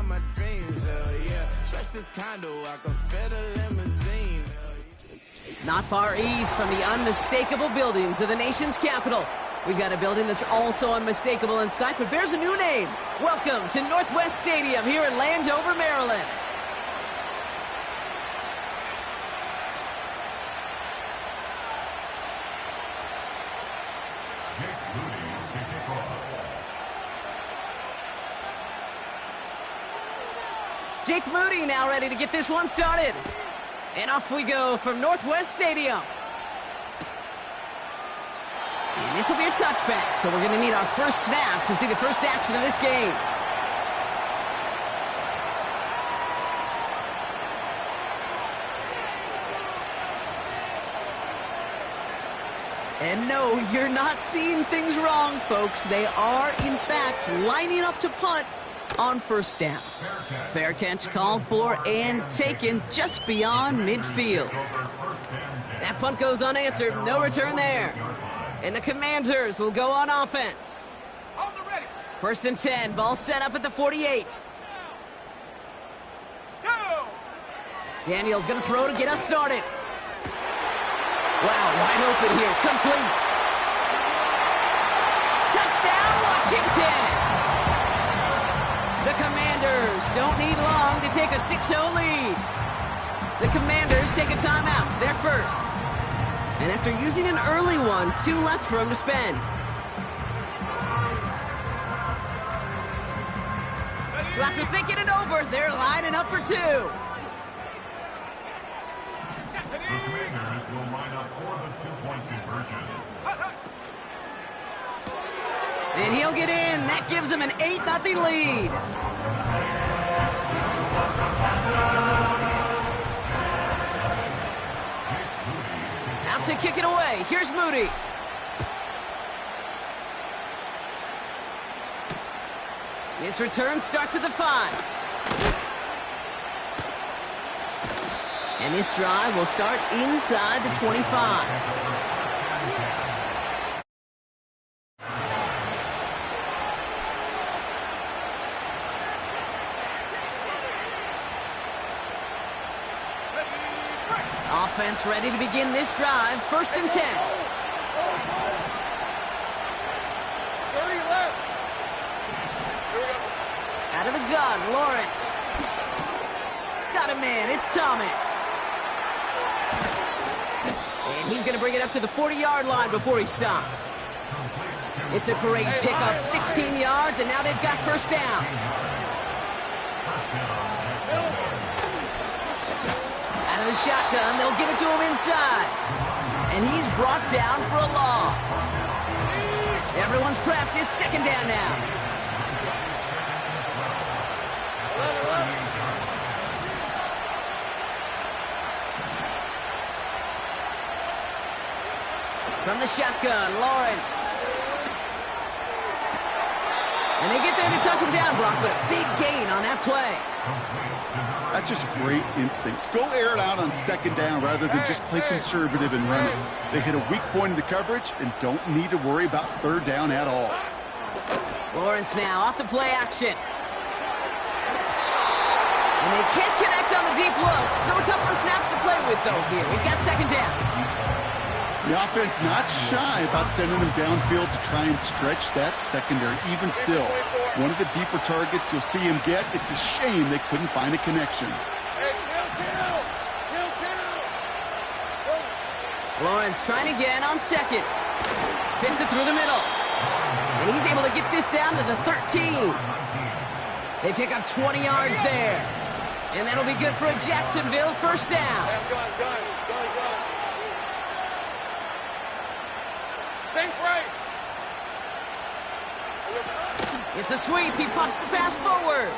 out my dreams, yeah. Stretch this condo, I can fit a limousine. Not far east from the unmistakable buildings of the nation's capital, we've got a building that's also unmistakable in sight, but bears a new name. Welcome to Northwest Stadium here in Landover, Maryland. Jake Moody now ready to get this one started. And off we go from Northwest Stadium. And this will be a touchback, so we're going to need our first snap to see the first action of this game. And no, you're not seeing things wrong, folks. They are, in fact, lining up to punt on first down. Fair catch called for and taken just beyond midfield. That punt goes unanswered. No return there. And the Commanders will go on offense. First and 10. Ball set up at the 48. Daniel's going to throw to get us started. Wow, wide open here. Complete. Touchdown, Washington! The Commanders don't need long to take a 6-0 lead. The Commanders take a timeout. They're first. And after using an early one, 2 left for them to spend. So after thinking it over, they're lining up for 2. The Commanders will line up for the 2-point conversion. And he'll get in. That gives him an 8-0 lead. Out to kick it away. Here's Moody. This return starts at the 5. And this drive will start inside the 25. Offense ready to begin this drive. First and 10. 30 left. Here we go. Out of the gun, Lawrence. Got a man, it's Thomas. And he's going to bring it up to the 40-yard line before he stopped. It's a great pickup, 16 yards, and now they've got first down. Out of the shotgun, they'll give it to him inside. And he's brought down for a loss. Everyone's prepped, it's second down now. From the shotgun, Lawrence. And they get there to touch him down, Brock, but a big gain on that play. That's just great instincts. Go air it out on second down rather than just play conservative and run it. They hit a weak point in the coverage and don't need to worry about third down at all. Lawrence now off the play action. And they can't connect on the deep look. Still a couple of snaps to play with, though, here. We've got second down. The offense not shy about sending them downfield to try and stretch that secondary. Even still, one of the deeper targets you'll see him get. It's a shame they couldn't find a connection. Lawrence trying again on second. Fits it through the middle. And he's able to get this down to the 13. They pick up 20 yards there. And that'll be good for a Jacksonville first down. It's a sweep. He pops the pass forward.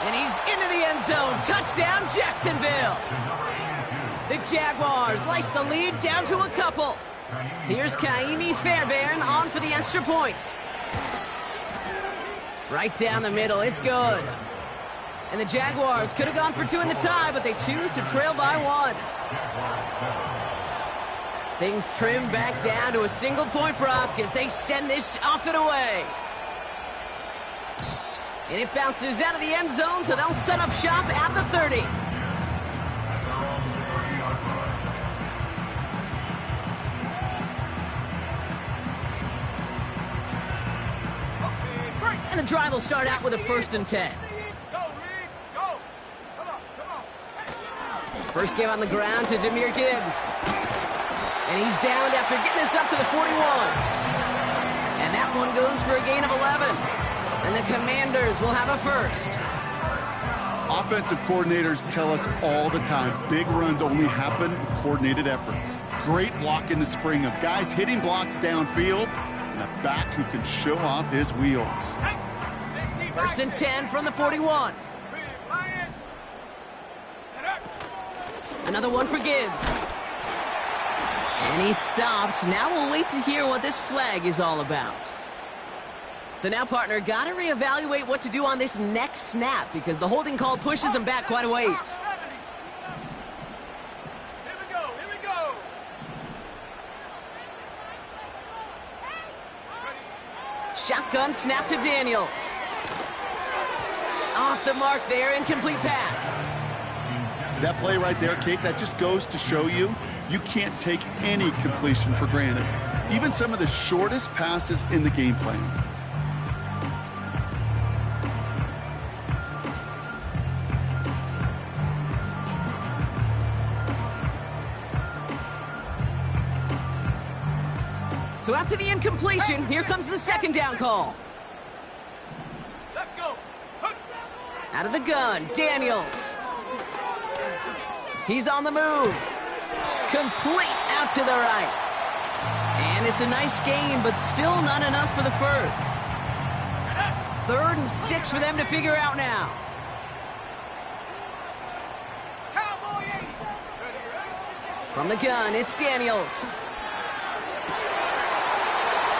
And he's into the end zone. Touchdown, Jacksonville. The Jaguars slice the lead down to a couple. Here's Kaimi Fairbairn on for the extra point. Right down the middle. It's good. And the Jaguars could have gone for 2 in the tie, but they choose to trail by 1. Things trim back down to a single point, Brock, as they send this off and away. And it bounces out of the end zone, so they'll set up shop at the 30. And the drive will start out with a 1st and 10. First give on the ground to Jahmyr Gibbs. And he's downed after getting this up to the 41. And that one goes for a gain of 11. And the Commanders will have a 1st. Offensive coordinators tell us all the time, big runs only happen with coordinated efforts. Great block in the spring of guys hitting blocks downfield and a back who can show off his wheels. 1st and 10 from the 41. Another one for Gibbs. And he's stopped. Now we'll wait to hear what this flag is all about. So now, partner, got to reevaluate what to do on this next snap because the holding call pushes him back quite a ways. Here we go. Shotgun snap to Daniels. Off the mark there, incomplete pass. That play right there, Kate, that just goes to show you can't take any completion for granted. Even some of the shortest passes in the game plan. So after the incompletion, here comes the 2nd down call. Let's go. Out of the gun, Daniels. He's on the move. Complete out to the right. And it's a nice gain, but still not enough for the 1st. 3rd and 6 for them to figure out now. From the gun, it's Daniels.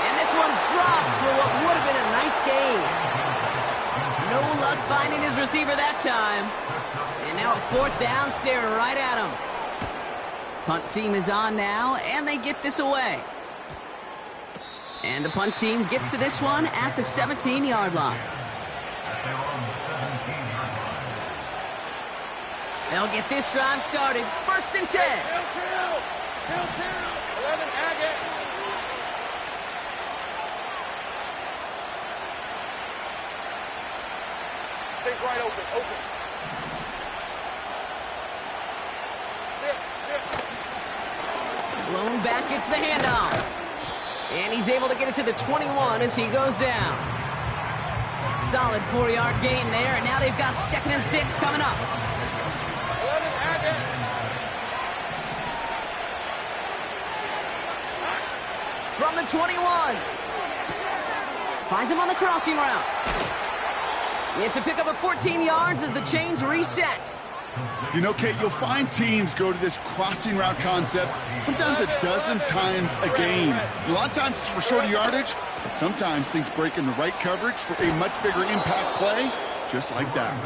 And this one's dropped for what would have been a nice gain. No luck finding his receiver that time. And now a 4th down, staring right at him. Punt team is on now, and they get this away. And the punt team gets to this one at the 17-yard line. They'll get this drive started. 1st and 10. Kill. 11, Agate. Take right open. Blown back gets the handoff. And he's able to get it to the 21 as he goes down. Solid 4-yard gain there, and now they've got 2nd and 6 coming up. 11, Agate. From the 21. Finds him on the crossing route. It's a pickup of 14 yards as the chains reset. You know, Kate, you'll find teams go to this crossing route concept sometimes a dozen times a game. A lot of times it's for shorter yardage, but sometimes things break in the right coverage for a much bigger impact play, just like that.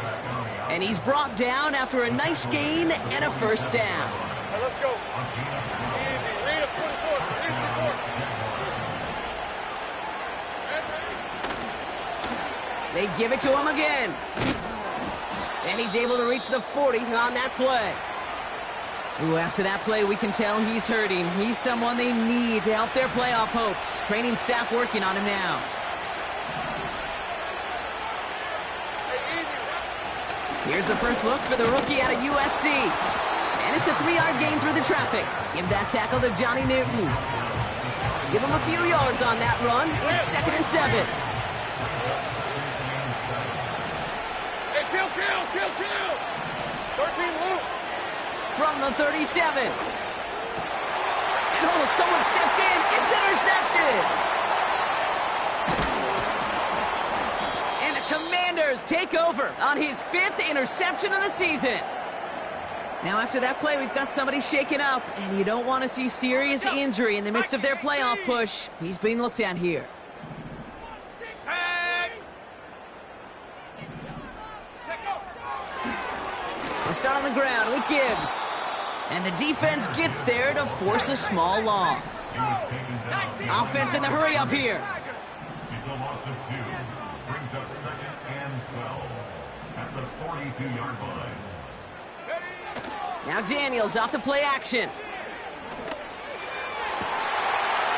And he's brought down after a nice gain and a 1st down. Right, let's go. Easy. Read a 44. They give it to him again. And he's able to reach the 40 on that play. Ooh, after that play, we can tell he's hurting. He's someone they need to help their playoff hopes. Training staff working on him now. Here's the first look for the rookie out of USC. And it's a 3-yard gain through the traffic. Give that tackle to Johnny Newton. Give him a few yards on that run. It's 2nd and 7. Hey, kill. 13 loose. From the 37. And someone stepped in. It's intercepted. And the Commanders take over on his 5th interception of the season. Now, after that play, we've got somebody shaken up, and you don't want to see serious injury in the midst of their playoff push. He's being looked at here. They'll start on the ground with Gibbs. And the defense gets there to force a small loss. Offense in the hurry up here. It's a loss of 2. Brings up 2nd and 12. 32-yard line. Now Daniels off to play action.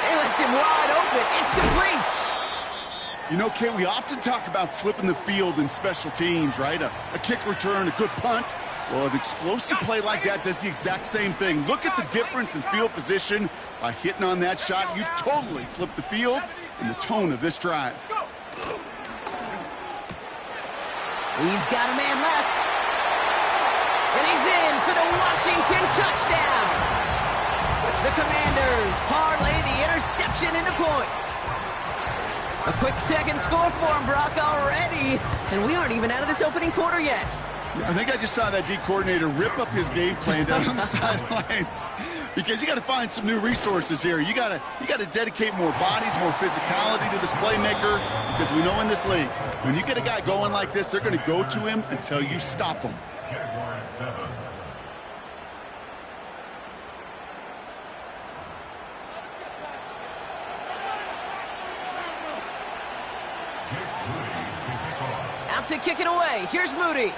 They left him wide open. It's complete. You know, Kate, we often talk about flipping the field in special teams, right? A kick return, a good punt. Well, an explosive play like that does the exact same thing. Look at the difference in field position. By hitting on that shot, you've totally flipped the field and the tone of this drive. He's got a man left. And he's in for the Washington touchdown. The Commanders parlay the interception into points. A quick second score for him, Brock, already. And we aren't even out of this opening quarter yet. I think I just saw that D coordinator rip up his game plan down on the sidelines, because you got to find some new resources here. You got to dedicate more bodies, more physicality to this playmaker, because we know in this league, when you get a guy going like this, they're going to go to him until you stop him. Jaguars 7. Out to kick it away. Here's Moody.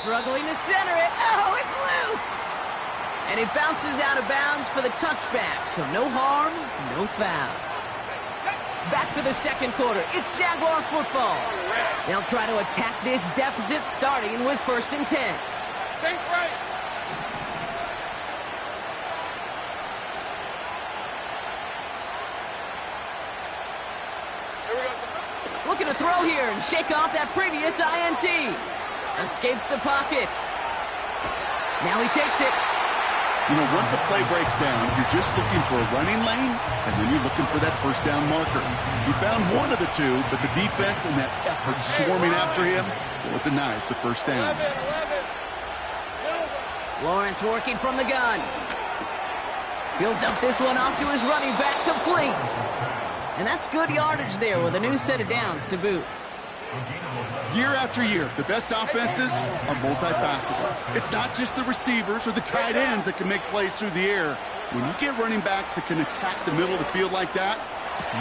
Struggling to center it. Oh, it's loose. And it bounces out of bounds for the touchback. So no harm, no foul. Back for the second quarter. It's Jaguar football. They'll try to attack this deficit starting with 1st and 10. Sink right. Here we go. Looking to throw here and shake off that previous INT. Escapes the pocket. Now he takes it. You know, once a play breaks down, you're just looking for a running lane, and then you're looking for that first down marker. He found one of the two, but the defense and that effort swarming after him, well, it denies the first down. 11. Lawrence working from the gun. He'll dump this one off to his running back, complete. And that's good yardage there with a new set of downs to boot. Year after year, the best offenses are multifaceted. It's not just the receivers or the tight ends that can make plays through the air. When you get running backs that can attack the middle of the field like that,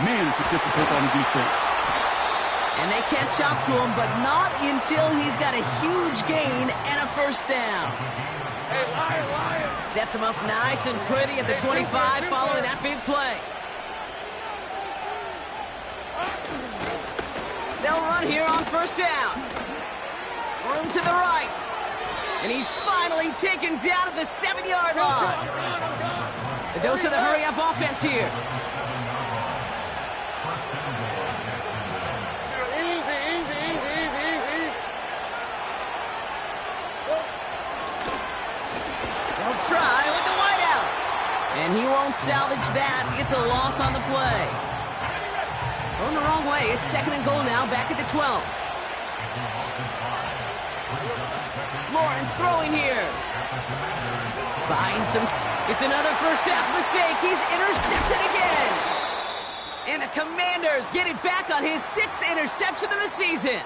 man, it's a difficult on the defense. And they catch up to him, but not until he's got a huge gain and a first down. Hey, Lion. Sets him up nice and pretty at the 25 following that big play. They'll run here on first down. Room to the right. And he's finally taken down at the 7-yard line. A dose of the hurry-up offense here. Easy. They'll try with the wideout. And he won't salvage that. It's a loss on the play. Going the wrong way. It's 2nd and goal now, back at the 12. Lawrence throwing here. Behind some. It's another first half mistake. He's intercepted again. And the Commanders get it back on his 6th interception of the season.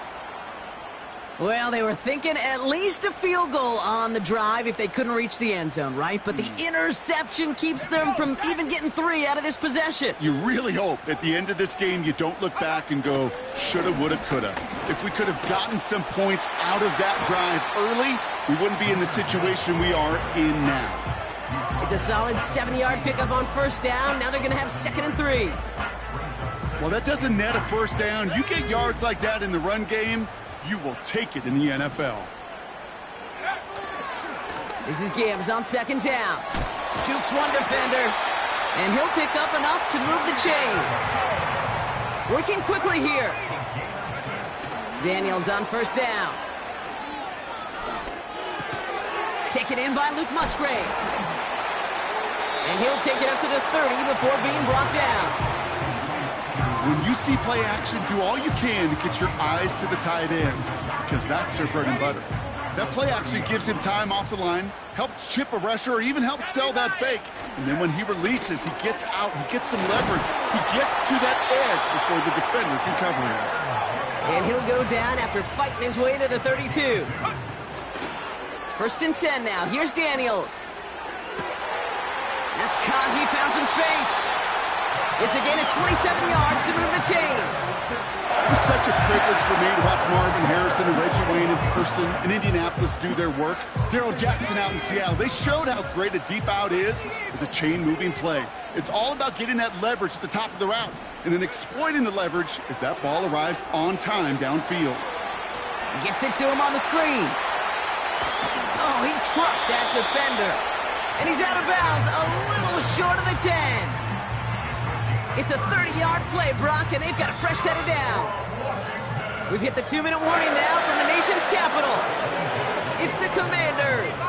Well, they were thinking at least a field goal on the drive if they couldn't reach the end zone, right? But the interception keeps them from even getting 3 out of this possession. You really hope at the end of this game you don't look back and go, shoulda, woulda, coulda. If we could have gotten some points out of that drive early, we wouldn't be in the situation we are in now. It's a solid 7-yard pickup on first down. Now they're going to have 2nd and 3. Well, that doesn't net a first down. You get yards like that in the run game, you will take it in the NFL. This is Gibbs on 2nd down. Jukes one defender, and he'll pick up enough to move the chains. Working quickly here. Daniels on first down. Taken in by Luke Musgrave. And he'll take it up to the 30 before being brought down. When you see play action, do all you can to get your eyes to the tight end, because that's their bread and butter. That play action gives him time off the line, helps chip a rusher, or even helps sell that fake. And then when he releases, he gets out, he gets some leverage. He gets to that edge before the defender can cover him. And he'll go down after fighting his way to the 32. 1st and 10 now. Here's Daniels. That's caught. He found some space. It's a gain of 27 yards to move the chains. It was such a privilege for me to watch Marvin Harrison and Reggie Wayne in person in Indianapolis do their work. Darrell Jackson out in Seattle, they showed how great a deep out is as a chain-moving play. It's all about getting that leverage at the top of the route and then exploiting the leverage as that ball arrives on time downfield. Gets it to him on the screen. Oh, he trucked that defender. And he's out of bounds, a little short of the 10. It's a 30-yard play, Brock, and they've got a fresh set of downs. We've hit the 2-minute warning now from the nation's capital. It's the Commanders.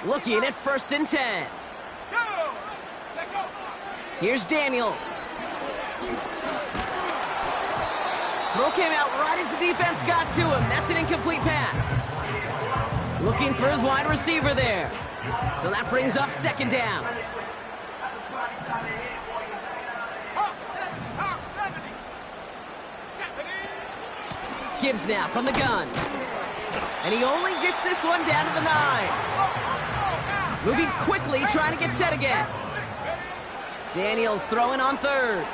Looking at 1st and 10. Here's Daniels. Throw came out right as the defense got to him. That's an incomplete pass. Looking for his wide receiver there. So that brings up 2nd down. Gibbs now from the gun. And he only gets this one down to the 9. Moving quickly, trying to get set again. Daniels throwing on 3rd.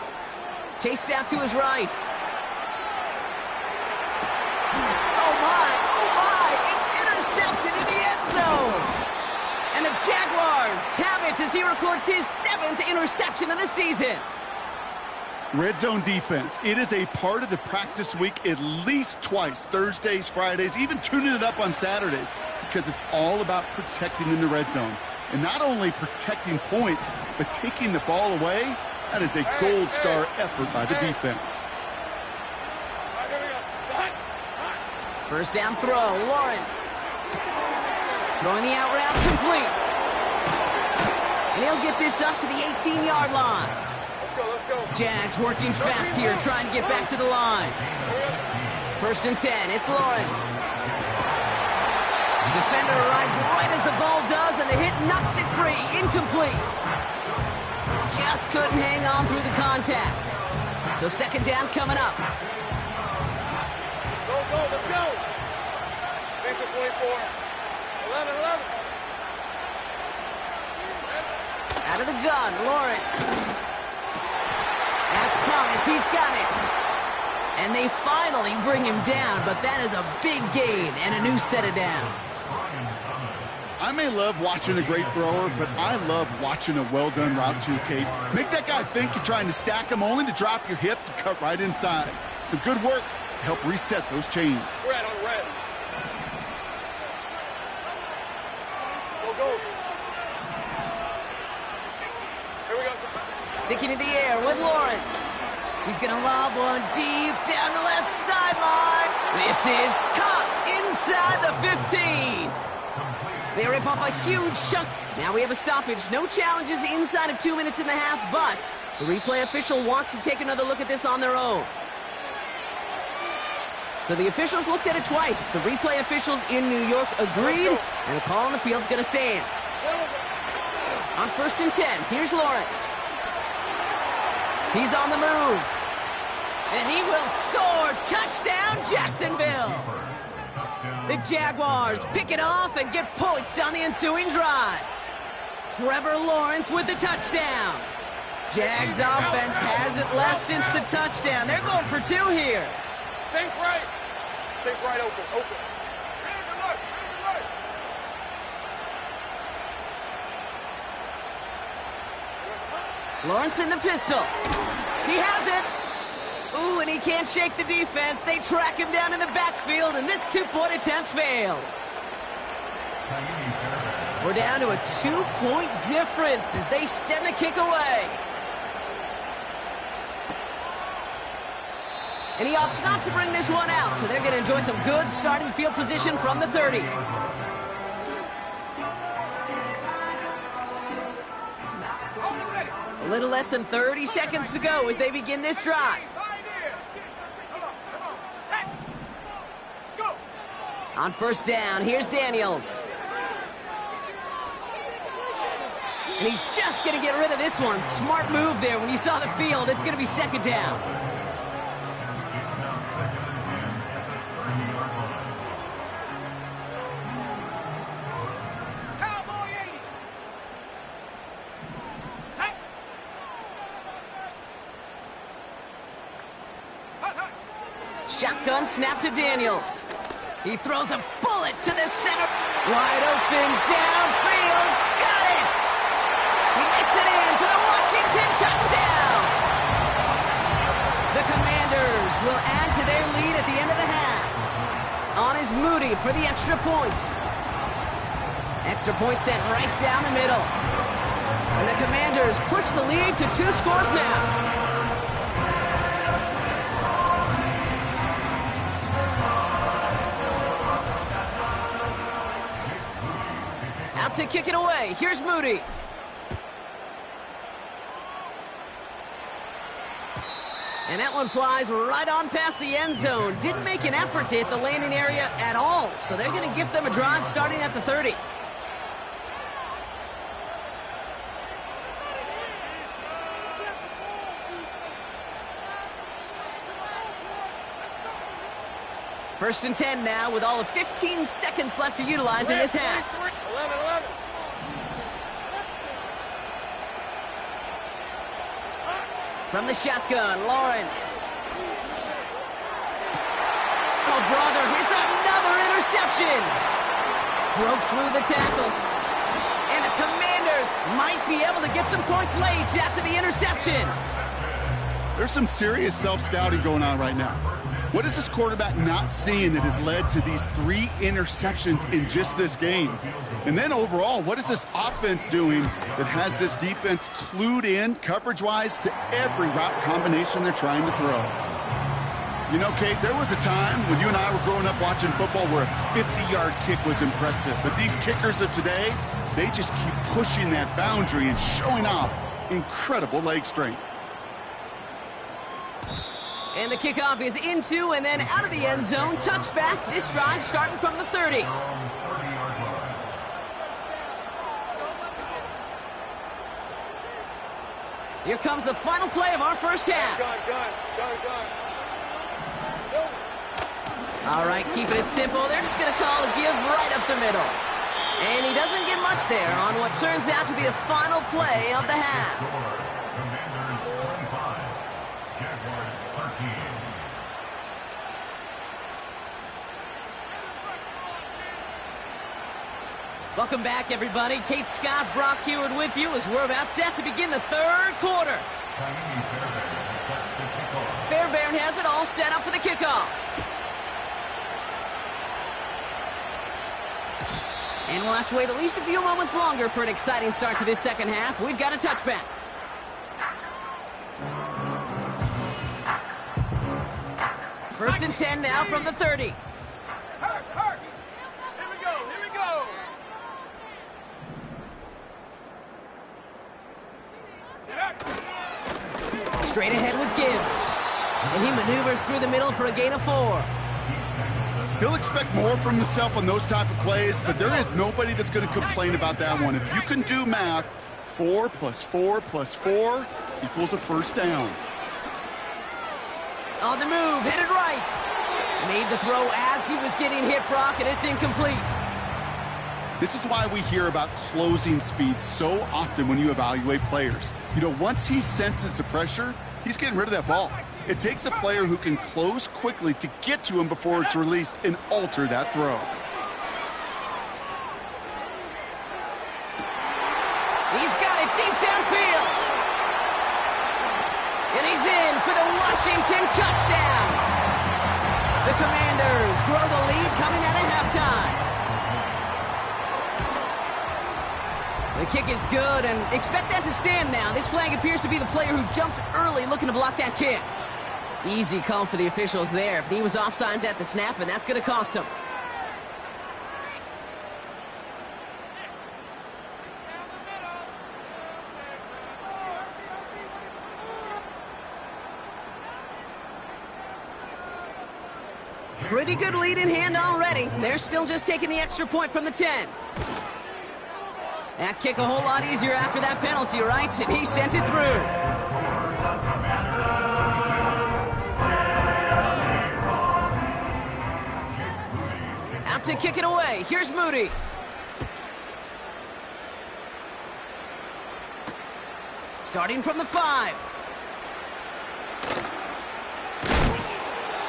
Chased out to his right. Oh my, it's intercepted in the end zone. And the Jaguars have it as he records his 7th interception of the season. Red zone defense, it is a part of the practice week at least twice, Thursdays, Fridays, even tuning it up on Saturdays, because it's all about protecting in the red zone. And not only protecting points, but taking the ball away. That is a gold star effort by the defense. 1st down throw, Lawrence. Throwing the out route complete. And he'll get this up to the 18-yard line. Let's go. Jags working fast here, trying to get back to the line. 1st and 10, it's Lawrence. Defender arrives right as the ball does, and the hit knocks it free. Incomplete. Just couldn't hang on through the contact. So 2nd down coming up. Go, let's go. Thanks for 24. 11. Out of the gun, Lawrence. That's Thomas, he's got it. And they finally bring him down, but that is a big gain and a new set of downs. I may love watching a great thrower, but I love watching a well-done route too, Kate. Make that guy think you're trying to stack him only to drop your hips and cut right inside. Some good work to help reset those chains. Red on red. Go. Here we go. Sticking in the air with Lawrence. He's going to lob one deep down the left sideline. This is caught inside the 15. They rip off a huge chunk. Now we have a stoppage. No challenges inside of 2 minutes and a half, but the replay official wants to take another look at this on their own. So the officials looked at it twice. The replay officials in New York agreed, and the call on the field's going to stand. On 1st and 10, here's Lawrence. He's on the move. And he will score. Touchdown, Jacksonville. The Jaguars pick it off and get points on the ensuing drive. Trevor Lawrence with the touchdown. Jags offense hasn't left since the touchdown. They're going for 2 here. Think right. Think right, open. Lawrence in the pistol. He has it. Ooh, and he can't shake the defense. They track him down in the backfield, and this 2-point attempt fails. We're down to a 2-point difference as they send the kick away. And he opts not to bring this one out, so they're going to enjoy some good starting field position from the 30. A little less than 30 seconds to go as they begin this drive. On 1st down, here's Daniels. And he's just going to get rid of this one. Smart move there. When you saw the field, it's going to be 2nd down. Shotgun snap to Daniels. He throws a bullet to the center. Wide open, downfield. Got it! He makes it in for the Washington touchdown. The Commanders will add to their lead at the end of the half. On is Moody for the extra point. Extra point sent right down the middle. And the Commanders push the lead to 2 scores now. Out to kick it away. Here's Moody. And that one flies right on past the end zone. Didn't make an effort to hit the landing area at all. So they're going to give them a drive starting at the 30. First and 10 now with all of 15 seconds left to utilize in this half. 11. From the shotgun, Lawrence. Oh, brother, it's another interception. Broke through the tackle. And the Commanders might be able to get some points late after the interception. There's some serious self-scouting going on right now. What is this quarterback not seeing that has led to these 3 interceptions in just this game? And then overall, what is this offense doing that has this defense clued in coverage-wise to every route combination they're trying to throw? You know, Kate, there was a time when you and I were growing up watching football where a 50-yard kick was impressive. But these kickers of today, they just keep pushing that boundary and showing off incredible leg strength. And the kickoff is into and then out of the end zone. Touchback. This drive starting from the 30. Here comes the final play of our first half. All right, keeping it simple. They're just going to call a give right up the middle. And he doesn't get much there on what turns out to be the final play of the half. Welcome back, everybody. Kate Scott, Brock Heward with you as we're about set to begin the 3rd quarter. Fairbairn has it all set up for the kickoff. And we'll have to wait at least a few moments longer for an exciting start to this second half. We've got a touchback. First and 10 now from the 30. Here we go. Straight ahead with Gibbs. And he maneuvers through the middle for a gain of 4. He'll expect more from himself on those type of plays, but there is nobody that's going to complain about that one. If you can do math, 4 + 4 + 4 equals a first down. On the move, headed right. Made the throw as he was getting hit, Brock, and it's incomplete. This is why we hear about closing speed so often when you evaluate players. You know, once he senses the pressure, he's getting rid of that ball. It takes a player who can close quickly to get to him before it's released and alter that throw. He's got it deep downfield. And he's in for the Washington touchdown. The Commanders grow the lead coming out of halftime. The kick is good, and expect that to stand now. This flag appears to be the player who jumps early looking to block that kick. Easy call for the officials there. He was offsides at the snap, and that's going to cost him. Pretty good lead in hand already. They're still just taking the extra point from the 10. That kick a whole lot easier after that penalty, right? And he sent it through. Out to kick it away. Here's Moody. Starting from the 5.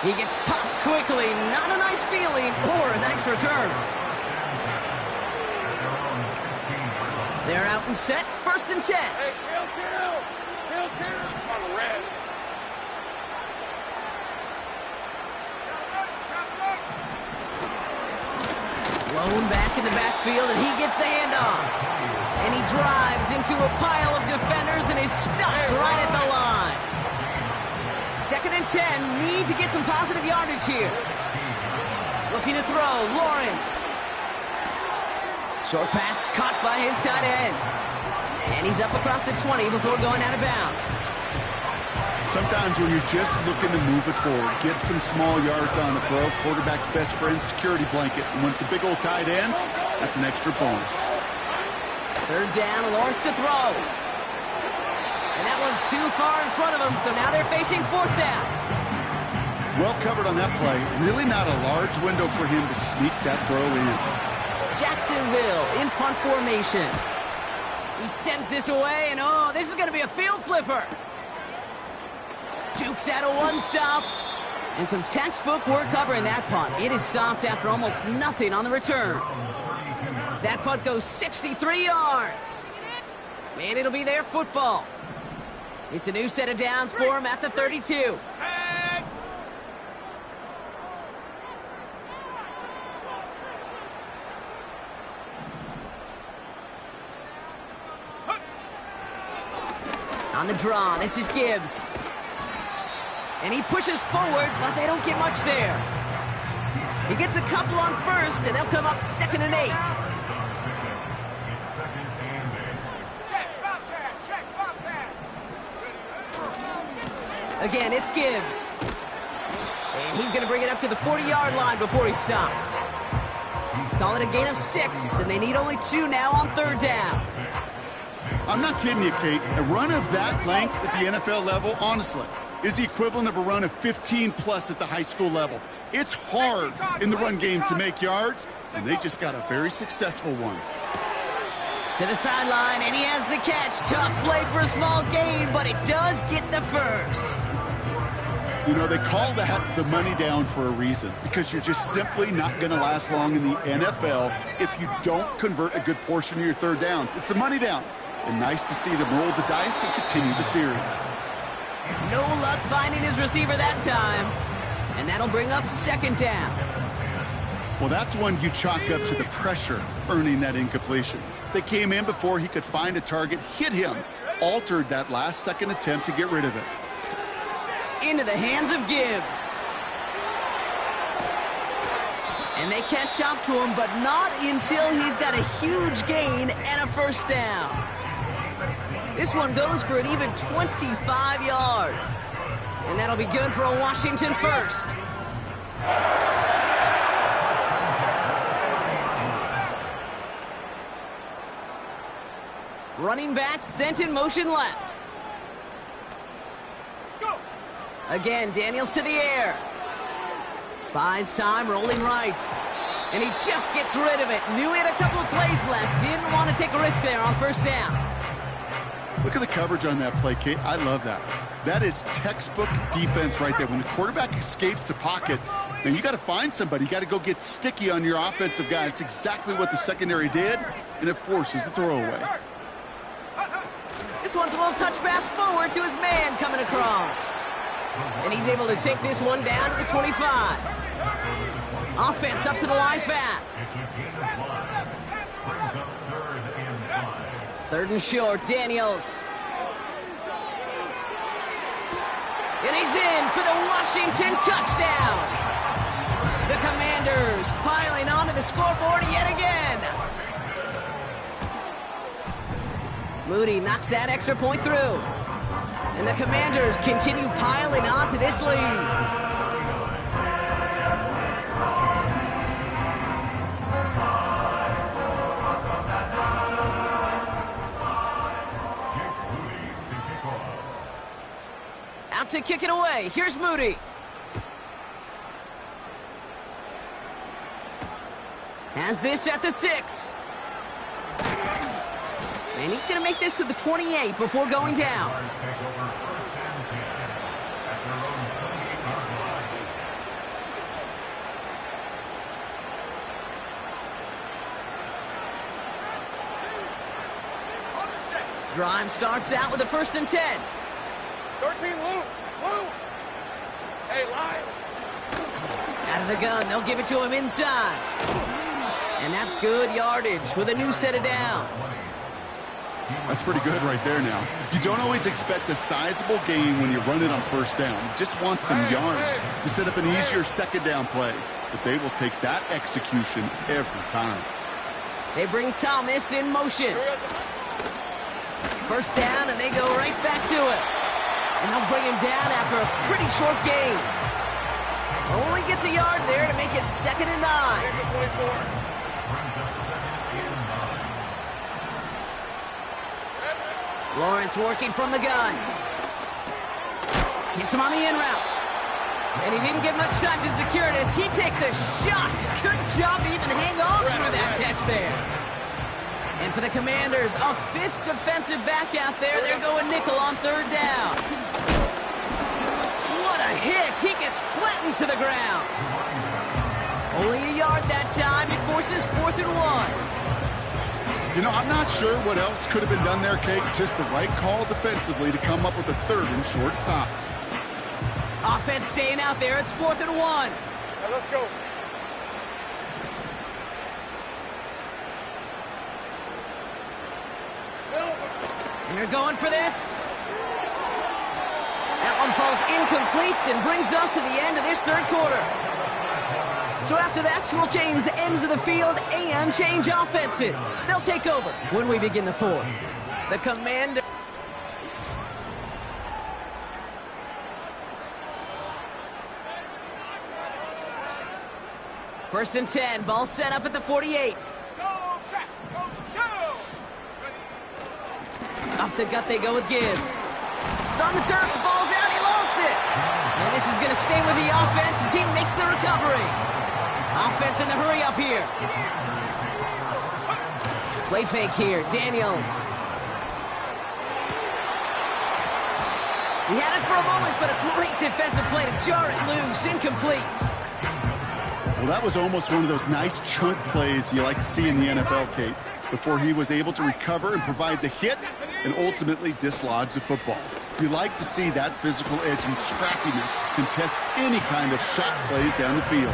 He gets popped quickly. Not a nice feeling or a nice return. They're out and set. 1st and 10. Hey, kill. On the red. Blown back in the backfield, and he gets the handoff. And he drives into a pile of defenders and is stopped right at the line. 2nd and 10. Need to get some positive yardage here. Looking to throw. Lawrence. Short pass caught by his tight end. And he's up across the 20 before going out of bounds. Sometimes when you're just looking to move it forward, get some small yards on the throw, quarterback's best friend, security blanket. And when it's a big old tight end, that's an extra bonus. 3rd down, Lawrence to throw. And that one's too far in front of him, so now they're facing 4th down. Well covered on that play. Really not a large window for him to sneak that throw in. Jacksonville in punt formation. He sends this away, and oh, this is going to be a field flipper. Jukes out a one-stop. And some textbook work covering that punt. It is stopped after almost nothing on the return. That punt goes 63 yards. And it'll be their football. It's a new set of downs for him at the 32. On the draw, this is Gibbs. And he pushes forward, but they don't get much there. He gets a couple on 1st, and they'll come up 2nd and 8. Again, it's Gibbs. And he's going to bring it up to the 40-yard line before he's stopped. Call it a gain of 6, and they need only 2 now on 3rd down. I'm not kidding you, Kate. A run of that length at the NFL level, honestly, is the equivalent of a run of 15-plus at the high school level. It's hard in the run game to make yards, and they just got a very successful one. To the sideline, and he has the catch. Tough play for a small gain, but it does get the 1st. You know, they call that the money down for a reason, because you're just simply not going to last long in the NFL if you don't convert a good portion of your 3rd downs. It's the money down. And nice to see them roll the dice and continue the series. No luck finding his receiver that time. And that'll bring up 2nd down. Well, that's one you chalk up to the pressure earning that incompletion. They came in before he could find a target, hit him, altered that last-second attempt to get rid of it. Into the hands of Gibbs. And they catch up to him, but not until he's got a huge gain and a 1st down. This one goes for an even 25 yards. And that'll be good for a Washington 1st. Running back sent in motion left. Again, Daniels to the air. Buys time, rolling right. And he just gets rid of it. Knew he had a couple of plays left. Didn't want to take a risk there on 1st down. Look at the coverage on that play, Kate. I love that. That is textbook defense right there. When the quarterback escapes the pocket, then you got to find somebody. You got to go get sticky on your offensive guy. It's exactly what the secondary did, and it forces the throwaway. This one's a little touch pass forward to his man coming across. And he's able to take this one down to the 25. Offense up to the line fast. 3rd and short, Daniels. And he's in for the Washington touchdown. The Commanders piling onto the scoreboard yet again. Moody knocks that extra point through. And the Commanders continue piling onto this lead. Out to kick it away. Here's Moody. Has this at the 6. And he's going to make this to the 28 before going down. Drive starts out with a 1st and 10. 13, Lou. Hey, line. Out of the gun, they'll give it to him inside. And that's good yardage with a new set of downs. That's pretty good right there now. You don't always expect a sizable gain when you run it on 1st down. You just want some yards to set up an easier 2nd down play. But they will take that execution every time. They bring Thomas in motion. 1st down, and they go right back to it. And they'll bring him down after a pretty short gain. Only gets a yard there to make it 2nd and 9. Lawrence working from the gun. Hits him on the in route. And he didn't get much time to secure it as he takes a shot. Good job to even hang on through that catch there. And for the Commanders, a 5th defensive back out there. They're going nickel on 3rd down. What a hit. He gets flattened to the ground. Only a yard that time. It forces 4th and 1. You know, I'm not sure what else could have been done there, Kate. Just the right call defensively to come up with a 3rd and short stop. Offense staying out there. It's 4th and 1. Now let's go. And they're going for this. That one falls incomplete and brings us to the end of this 3rd quarter. So after that, we'll change the ends of the field and change offenses. They'll take over when we begin the 4th. The Commander... First and 10, ball set up at the 48. Off the gut they go with Gibbs. It's on the turf, the ball's out, he lost it. And this is going to stay with the offense as he makes the recovery. Offense in the hurry up here. Play fake here, Daniels. He had it for a moment, but a great defensive play to jar it loose, incomplete. Well, that was almost one of those nice chunk plays you like to see in the NFL, Kate, before he was able to recover and provide the hit and ultimately dislodge the football. You like to see that physical edge and scrappiness to contest any kind of shot plays down the field.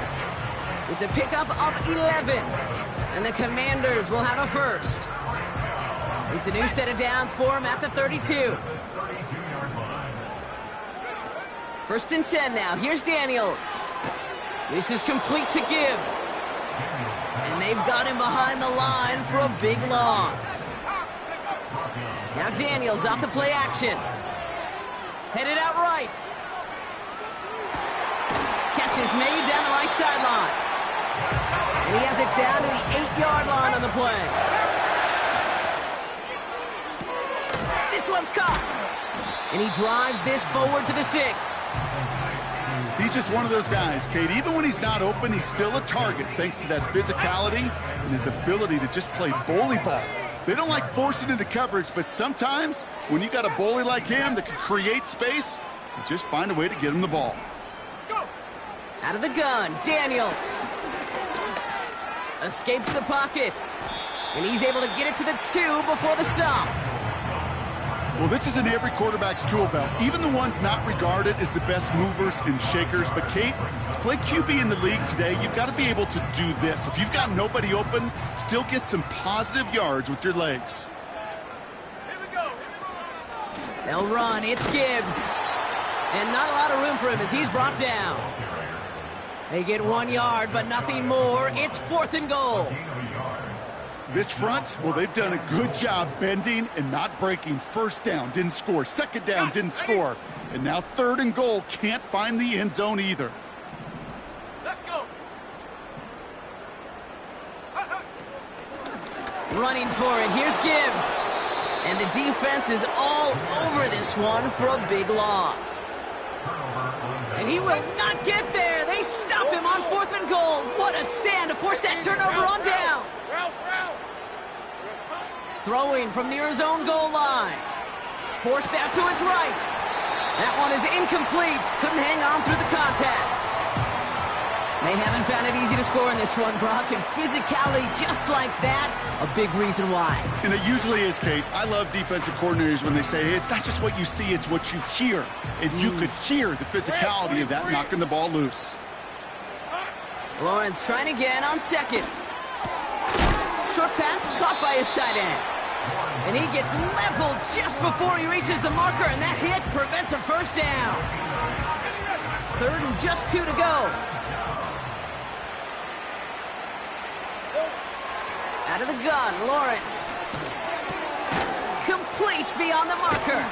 It's a pickup of 11, and the Commanders will have a 1st. It's a new set of downs for him at the 32. 1st and 10 now. Here's Daniels. This is complete to Gibbs. And they've got him behind the line for a big loss. Now Daniels off the play action. Headed out right. Catch is made down the right sideline. And he has it down to the 8-yard line on the play. This one's caught. And he drives this forward to the 6. He's just one of those guys, Kate. Even when he's not open, he's still a target thanks to that physicality and his ability to just play bully ball. They don't like forcing into coverage, but sometimes when you got a bully like him that can create space, you just find a way to get him the ball. Out of the gun, Daniels. Escapes the pocket. And he's able to get it to the 2 before the stop. Well, this is in every quarterback's tool belt, even the ones not regarded as the best movers and shakers. But, Kate, to play QB in the league today, you've got to be able to do this. If you've got nobody open, still get some positive yards with your legs. They'll run. It's Gibbs. And not a lot of room for him as he's brought down. They get 1 yard, but nothing more. It's 4th and goal. This front, well, they've done a good job bending and not breaking. 1st down, didn't score. 2nd down, didn't score. And now 3rd and goal, can't find the end zone either. Let's go. Running for it. Here's Gibbs. And the defense is all over this one for a big loss. And he will not get there. They stop him on 4th and goal. What a stand to force that turnover on downs. Throwing from near his own goal line. Forced out to his right. That one is incomplete. Couldn't hang on through the contact. They haven't found it easy to score in this one, Brock, and physicality just like that, a big reason why. And it usually is, Kate. I love defensive coordinators when they say, hey, it's not just what you see, it's what you hear. And you could hear the physicality of that knocking the ball loose. Lawrence trying again on second. Short pass caught by his tight end. And he gets leveled just before he reaches the marker, and that hit prevents a first down. 3rd and just 2 to go. Out of the gun, Lawrence. Complete beyond the marker.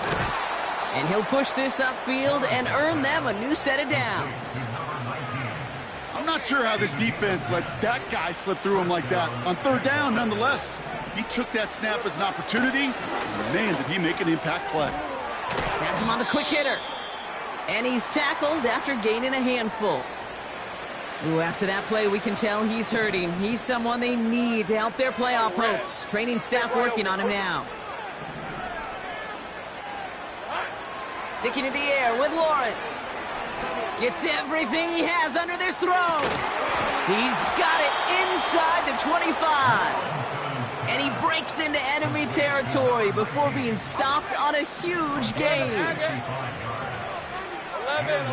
And he'll push this upfield and earn them a new set of downs. I'm not sure how this defense let that guy slip through him like that. On 3rd down, nonetheless, he took that snap as an opportunity. And man, did he make an impact play. That's him on the quick hitter. And he's tackled after gaining a handful. Ooh, after that play, we can tell he's hurting. He's someone they need to help their playoff hopes. Training staff working on him now. Sticking in the air with Lawrence. Gets everything he has under this throw. He's got it inside the 25. And he breaks into enemy territory before being stopped on a huge gain. 11.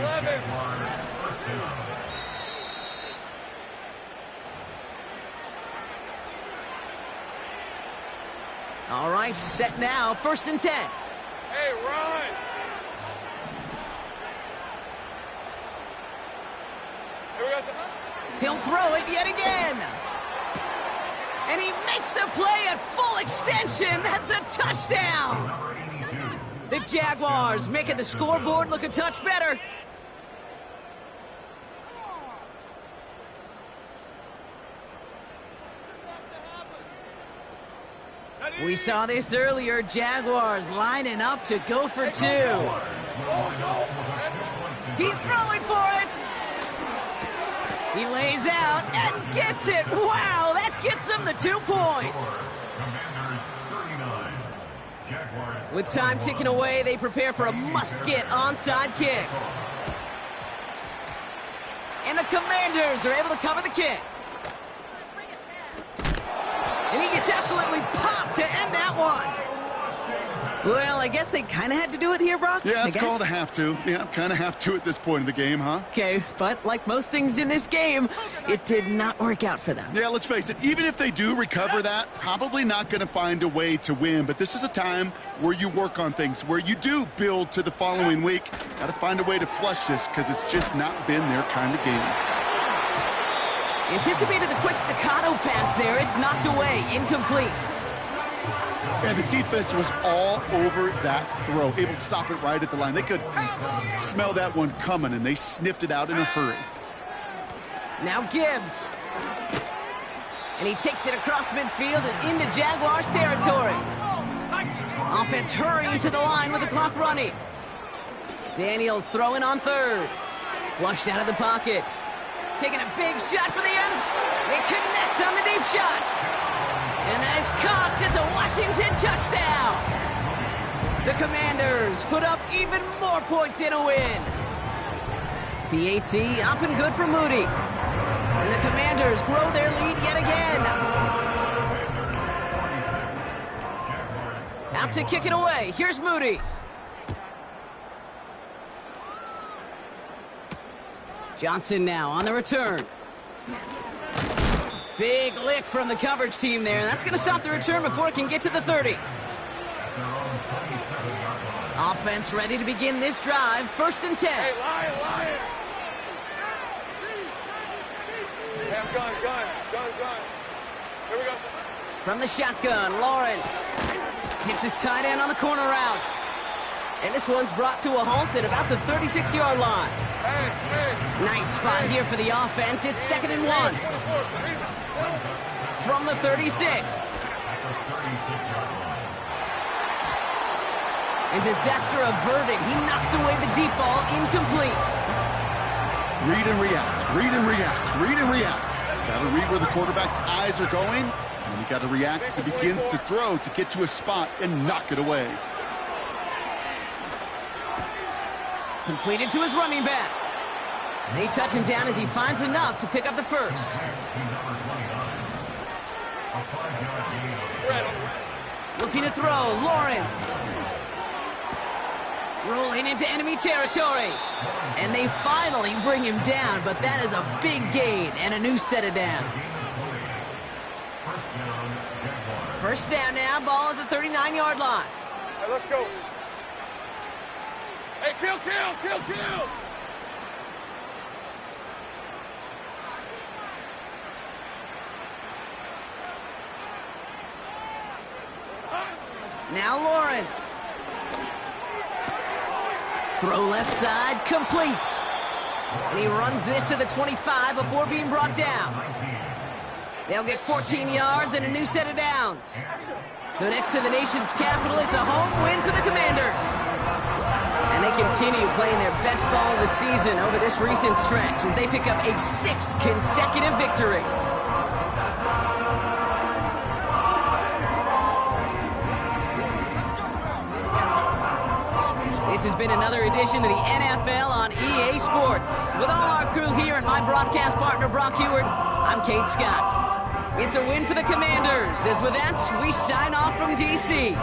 All right, set now, 1st and 10. Hey, run! Here we go. He'll throw it yet again. And he makes the play at full extension. That's a touchdown. The Jaguars making the scoreboard look a touch better. We saw this earlier. Jaguars lining up to go for 2. He's throwing for it. He lays out and gets it. Wow, that gets him the 2 points. With time ticking away, they prepare for a must-get onside kick. And the Commanders are able to cover the kick. And he gets absolutely popped to end that one. Well, I guess they kind of had to do it here, Brock. Yeah, it's called a have to. Yeah, kind of have to at this point in the game, huh? Okay, but like most things in this game, it did not work out for them. Yeah, let's face it, even if they do recover that, probably not going to find a way to win. But this is a time where you work on things, where you do build to the following week. Got to find a way to flush this because it's just not been their kind of game. Anticipated the quick staccato pass there. It's knocked away, incomplete. And the defense was all over that throw, able to stop it right at the line. They could smell that one coming, and they sniffed it out in a hurry. Now Gibbs. And he takes it across midfield and into Jaguars territory. Offense hurrying to the line with the clock running. Daniels throwing on 3rd. Flushed out of the pocket. Taking a big shot for the ends. They connect on the deep shot. And that is caught. It's a Washington touchdown. The Commanders put up even more points in a win. PAT up and good for Moody. And the Commanders grow their lead yet again. Out to kick it away. Here's Moody. Johnson now on the return. Big lick from the coverage team there. That's going to stop the return before it can get to the 30. Offense ready to begin this drive. 1st and 10. Hey, Lion. Hey, gun. Here we go. From the shotgun, Lawrence hits his tight end on the corner route. And this one's brought to a halt at about the 36-yard line. Hey. Nice spot here for the offense. It's 2nd and 1. From the 36. And disaster averted. He knocks away the deep ball, incomplete. Read and react. Got to read where the quarterback's eyes are going, and you got to react as he begins to throw to get to a spot and knock it away. Completed to his running back. They touch him down as he finds enough to pick up the first. Looking to throw, Lawrence. Rolling into enemy territory. And they finally bring him down, but that is a big gain and a new set of downs. First down now, ball at the 39-yard line. All right, let's go. Hey, kill! Now Lawrence. Throw left side, complete. And he runs this to the 25 before being brought down. They'll get 14 yards and a new set of downs. So next to the nation's capital, it's a home win for the Commanders. And they continue playing their best ball of the season over this recent stretch as they pick up a 6th consecutive victory. This has been another edition of the NFL on EA Sports. With all our crew here and my broadcast partner, Brock Heward, I'm Kate Scott. It's a win for the Commanders, as with that, we sign off from D.C.